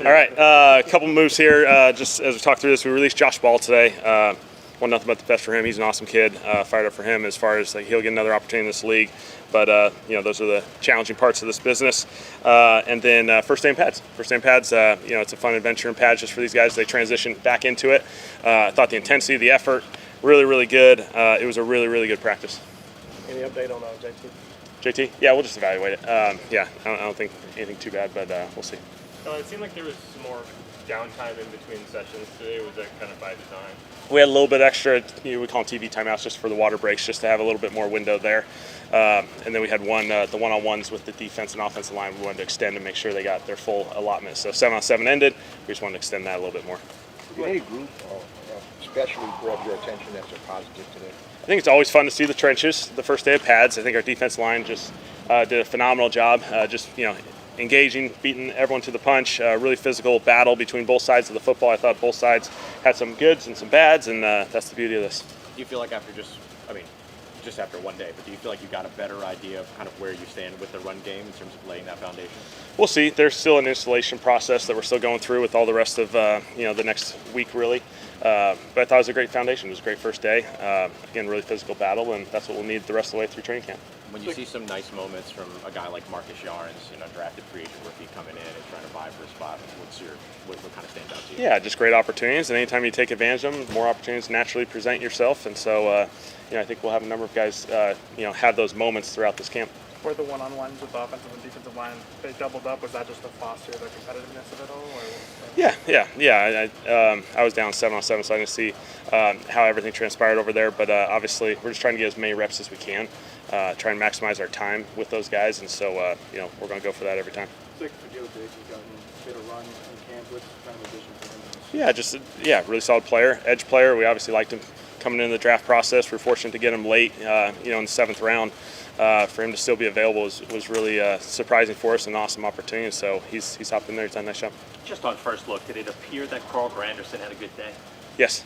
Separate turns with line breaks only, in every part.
All right, a couple moves here. Just as we talk through this, we released Josh Ball today. Want nothing but the best for him. He's an awesome kid. Fired up for him as far as like he'll get another opportunity in this league. But those are the challenging parts of this business. And then first day in pads. First day in pads. It's a fun adventure in pads just for these guys. They transition back into it. I thought the intensity, the effort, really, really good. It was a really, really good practice.
Any update on JT?
JT? Yeah, we'll just evaluate it. I don't think anything too bad, but we'll see.
It seemed like there was some more downtime in between sessions today. Was that kind of by design?
We had a little bit extra, we call them TV timeouts just for the water breaks, just to have a little bit more window there. And then we had the one-on-ones with the defense and offensive line. We wanted to extend and make sure they got their full allotment. So 7-on-7 ended. We just wanted to extend that a little bit more.
Did any group especially grab your attention that's a positive today?
I think it's always fun to see the trenches, the first day of pads. I think our defense line just did a phenomenal job, engaging, beating everyone to the punch. Really physical battle between both sides of the football. I thought both sides had some goods and some bads, and that's the beauty of this.
Do you feel like after just after one day, but do you feel like you got a better idea of kind of where you stand with the run game in terms of laying that foundation?
We'll see. There's still an installation process that we're still going through with all the rest of the next week really. But I thought it was a great foundation. It was a great first day. Again, really physical battle, and that's what we'll need the rest of the way through training camp.
When you see some nice moments from a guy like Marcus Yarns, drafted free agent rookie coming in and trying to vie for a spot, what kind of stands out to you?
Yeah, just great opportunities, and anytime you take advantage of them, more opportunities naturally present yourself, and so I think we'll have a number of guys have those moments throughout this camp.
Were the one-on-ones with the offensive and defensive line, they doubled up? Was that just to foster the competitiveness of it all?
Yeah. I was down 7-on-7, so I didn't see how everything transpired over there. But obviously, we're just trying to get as many reps as we can, try and maximize our time with those guys. And so, we're going to go for that every time.
Sick for Joe Diggs. He's gotten a bit of run in camp. What's kind of addition for him?
Really solid player, edge player. We obviously liked him coming into the draft process. We were fortunate to get him late, in the 7th round. For him to still be available was really surprising for us, an awesome opportunity. So he's hopped in there. He's done a nice job.
Just on first look, did it appear that Carl Granderson had a good day?
Yes.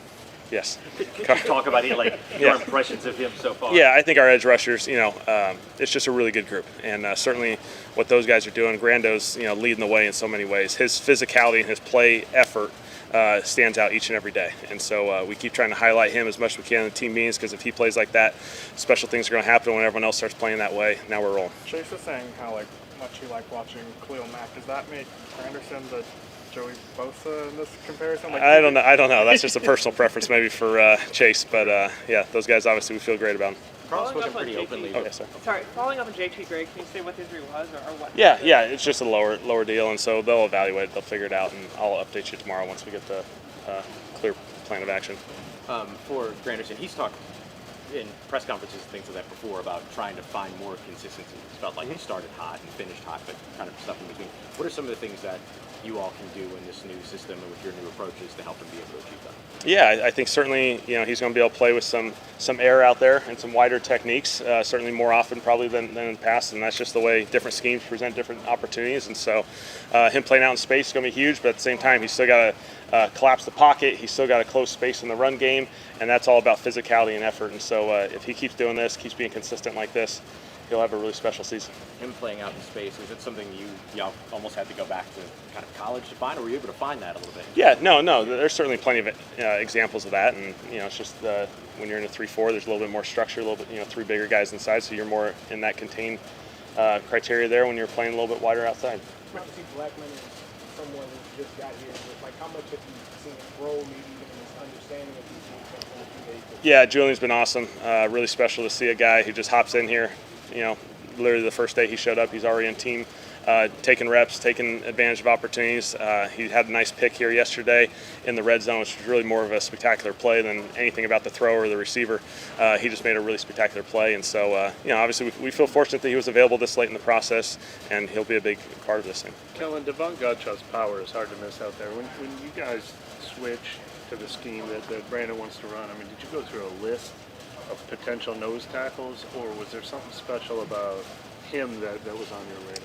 Could you talk about it, your impressions of him so far?
Yeah, I think our edge rushers, it's just a really good group, and certainly what those guys are doing. Grando's, leading the way in so many ways. His physicality and his play effort stands out each and every day, and so we keep trying to highlight him as much as we can in the team meetings, because if he plays like that, special things are going to happen when everyone else starts playing that way. Now we're rolling.
Chase was saying how much you like watching Khalil Mack. Does that make Granderson the Joey Bosa in this comparison?
I don't know. That's just a personal preference maybe for Chase, but those guys obviously we feel great about them.
Carl's spoken pretty openly.
Sorry, following up on JT, Greg, can you say what the injury was or what?
Yeah, it's just a lower deal, and so they'll evaluate it, they'll figure it out, and I'll update you tomorrow once we get the clear plan of action.
For Granderson, he's talked in press conferences and things like that before about trying to find more consistency. It felt like he started hot and finished hot, but kind of stuff in between. What are some of the things that you all can do in this new system and with your new approaches to help him be able to achieve that?
Yeah, I think certainly he's going to be able to play with some air out there and some wider techniques, certainly more often probably than in the past, and that's just the way different schemes present different opportunities. And so him playing out in space is going to be huge, but at the same time he's still got to collapse the pocket, he's still got to close space in the run game, and that's all about physicality and effort. And so if he keeps doing this, keeps being consistent like this, he'll have a really special season.
Him playing out in space, is it something y'all almost had to go back to kind of college to find, or were you able to find that a little bit?
Yeah, no, there's certainly plenty of examples of that, and it's just when you're in a 3-4, there's a little bit more structure, a little bit, 3 bigger guys inside, so you're more in that contained criteria there when you're playing a little bit wider outside.
Obviously, Blackman is someone who just got here. How much have you seen him grow, maybe even in his understanding of these things in a few days?
Yeah, Julian's been awesome. Really special to see a guy who just hops in here. Literally the first day he showed up, he's already in team, taking reps, taking advantage of opportunities. He had a nice pick here yesterday in the red zone, which was really more of a spectacular play than anything about the thrower or the receiver. He just made a really spectacular play, and so obviously we feel fortunate that he was available this late in the process, and he'll be a big part of this thing.
Kellen, Devon Godchaux's power is hard to miss out there. When you guys switch to the scheme that Brandon wants to run, did you go through a list of potential nose tackles, or was there something special about him that was on your radar?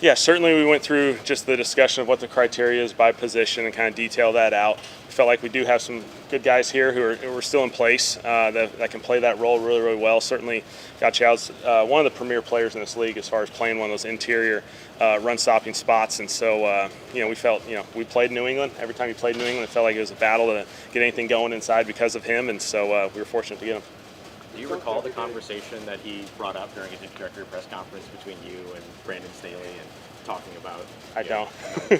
Yeah, certainly we went through just the discussion of what the criteria is by position and kind of detail that out. We felt like we do have some good guys here who are still in place that can play that role really, really well. Certainly, Gachow's one of the premier players in this league as far as playing one of those interior run-stopping spots. And so, we felt, we played New England. Every time we played New England, it felt like it was a battle to get anything going inside because of him. And so we were fortunate to get him.
Do you recall the conversation that he brought up during his introductory press conference between you and Brandon Staley and talking about?
I don't.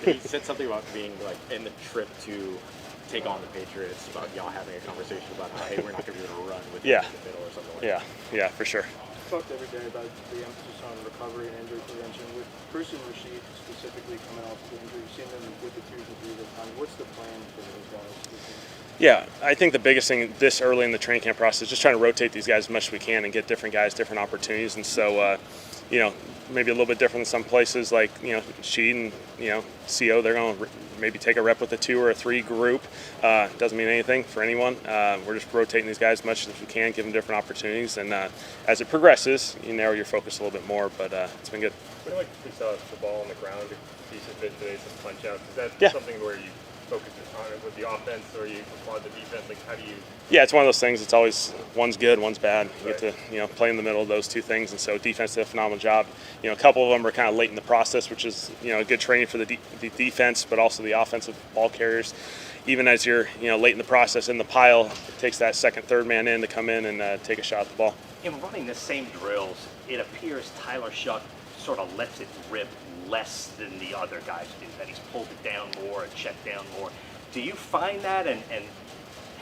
He said something about being like in the trip to take on the Patriots, about y'all having a conversation about how, hey, we're not going to be able to run with
Yeah.
the middle or something like that.
Yeah, for sure.
Talked every day about the emphasis on recovery and injury prevention. With Bruce and Rashid specifically coming off the injury, you've seen them with the 2s and 3s at times. What's the plan for those guys?
Yeah, I think the biggest thing this early in the training camp process is just trying to rotate these guys as much as we can and get different guys different opportunities. And so, maybe a little bit different in some places like, Sheed and, CO, they're going to maybe take a rep with a 2 or a 3 group. Doesn't mean anything for anyone. We're just rotating these guys as much as we can, give them different opportunities. And as it progresses, you narrow your focus a little bit more, but it's been good.
What like we saw the ball on the ground a decent bit today, some punch outs. Is that
Yeah.
something where you focus on it with the offense, or you applaud the defense? Like, how do you?
Yeah, it's one of those things. It's always one's good, one's bad. You get to play in the middle of those two things, and so defense did a phenomenal job. A couple of them are kind of late in the process, which is a good training for the defense, but also the offensive ball carriers. Even as you're late in the process in the pile, it takes that second, third man in to come in and take a shot at the ball.
In running the same drills, it appears Tyler Shuck sort of lets it rip less than the other guys do, that he's pulled it down more and checked down more. Do you find that, and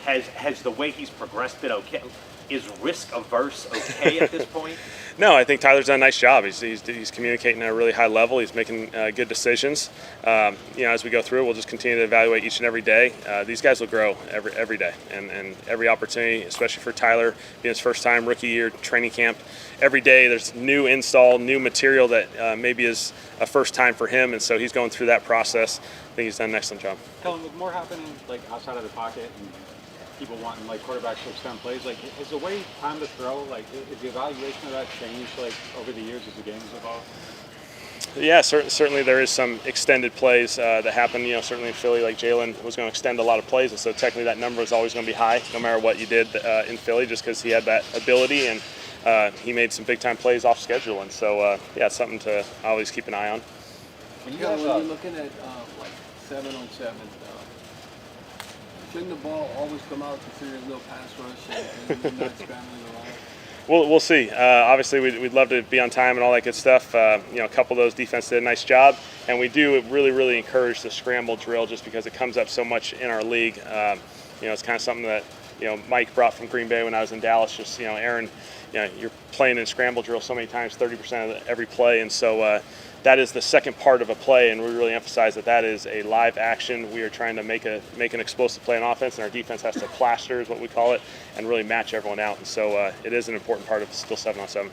has the way he's progressed been okay? Is risk averse okay at this point?
No, I think Tyler's done a nice job. He's communicating at a really high level. He's making good decisions. As we go through, we'll just continue to evaluate each and every day. These guys will grow every day, and every opportunity, especially for Tyler, being his first time rookie year training camp. Every day there's new install, new material that maybe is a first time for him, and so he's going through that process. I think he's done an excellent job.
Kellen, with more happening like outside of the pocket and people wanting like quarterbacks to extend plays, like is the way time to throw, like is the evaluation of that changed like over the years as the game's evolved?
Yeah, certainly there is some extended plays that happen. Certainly in Philly, like Jalen was going to extend a lot of plays, and so technically that number is always going to be high, no matter what you did in Philly, just because he had that ability and he made some big time plays off schedule, and so it's something to always keep an eye on.
When you're looking at like 7-on-7, shouldn't the ball always come out considering a little pass rush and not scrambling around?
We'll see. Obviously, we'd love to be on time and all that good stuff. A couple of those defense did a nice job, and we do really, really encourage the scramble drill just because it comes up so much in our league. It's kind of something that Mike brought from Green Bay when I was in Dallas. Just Aaron, you're playing in scramble drill so many times, 30% of every play, and so that is the second part of a play, and we really emphasize that is a live action. We are trying to make an explosive play on offense, and our defense has to plaster, is what we call it, and really match everyone out. And so it is an important part of still 7-on-7.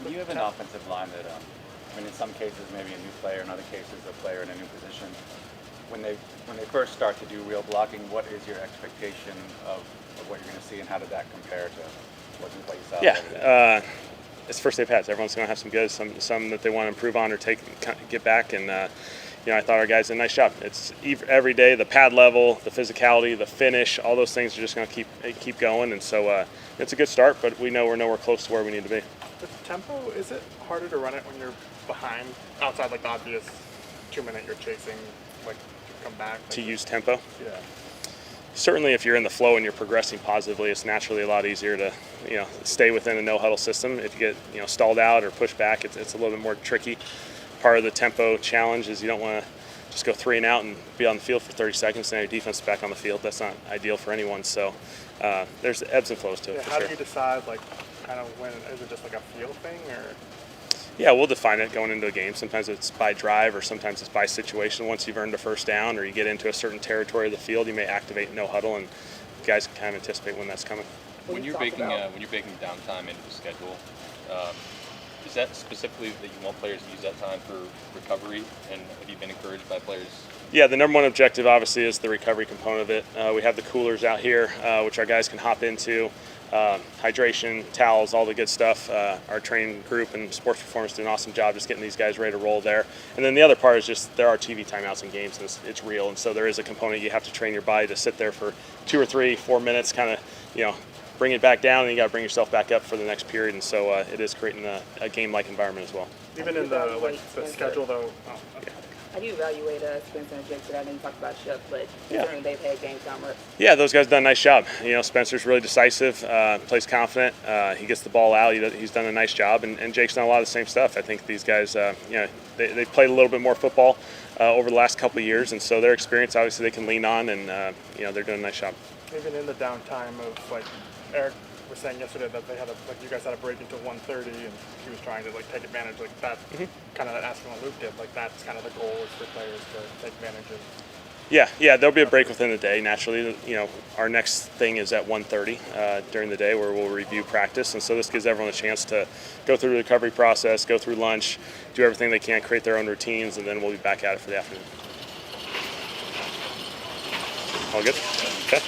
You have an offensive line that, in some cases maybe a new player, in other cases a player in a new position. When they first start to do real blocking, what is your expectation of what you're going to see, and how did that compare to what you saw?
Yeah. It's first day pads. Everyone's going to have some good, some that they want to improve on or get back. And I thought our guys did a nice job. It's every day, the pad level, the physicality, the finish, all those things are just going to keep going. And so it's a good start, but we know we're nowhere close to where we need to be.
With tempo, is it harder to run it when you're behind, outside like the obvious 2-minute you're chasing, like to come back?
To use tempo?
Yeah.
Certainly, if you're in the flow and you're progressing positively, it's naturally a lot easier to, stay within a no-huddle system. If you get, stalled out or pushed back, it's a little bit more tricky. Part of the tempo challenge is you don't want to just go 3 and out and be on the field for 30 seconds and your defense is back on the field. That's not ideal for anyone. So there's ebbs and flows to it.
How do you decide, like, kind of when? Is it just like a feel thing, or?
Yeah, we'll define it going into a game. Sometimes it's by drive or sometimes it's by situation. Once you've earned a first down or you get into a certain territory of the field, you may activate no huddle, and guys can kind of anticipate when that's coming.
When you're baking downtime into the schedule, is that specifically that you want players to use that time for recovery? And have you been encouraged by players?
Yeah, the number one objective obviously is the recovery component of it. We have the coolers out here, which our guys can hop into. hydration, towels, all the good stuff. Our training group and sports performance do an awesome job just getting these guys ready to roll there. And then the other part is just there are TV timeouts in games, and it's real. And so there is a component you have to train your body to sit there for 2 or 3, 4 minutes, kind of, bring it back down, and you got to bring yourself back up for the next period. And so it is creating a game-like environment as well.
Even in the schedule, though.
How do you evaluate Spencer and Jake today? I know you talked about Shook, but considering they've had game time reps.
Yeah, those guys have done a nice job. Spencer's really decisive, plays confident. He gets the ball out. He's done a nice job, and Jake's done a lot of the same stuff. I think these guys, they played a little bit more football over the last couple of years, and so their experience, obviously, they can lean on, and they're doing a nice job.
Even in the downtime of Eric was saying yesterday that they had you guys had a break until 1:30, and he was trying to take advantage that. Kind of asking what Luke did. That's kind of the goal is for players to take advantage of.
Yeah, there'll be a break within the day. Naturally, our next thing is at 1:30 during the day where we'll review practice, and so this gives everyone a chance to go through the recovery process, go through lunch, do everything they can, create their own routines, and then we'll be back at it for the afternoon. All good? Okay.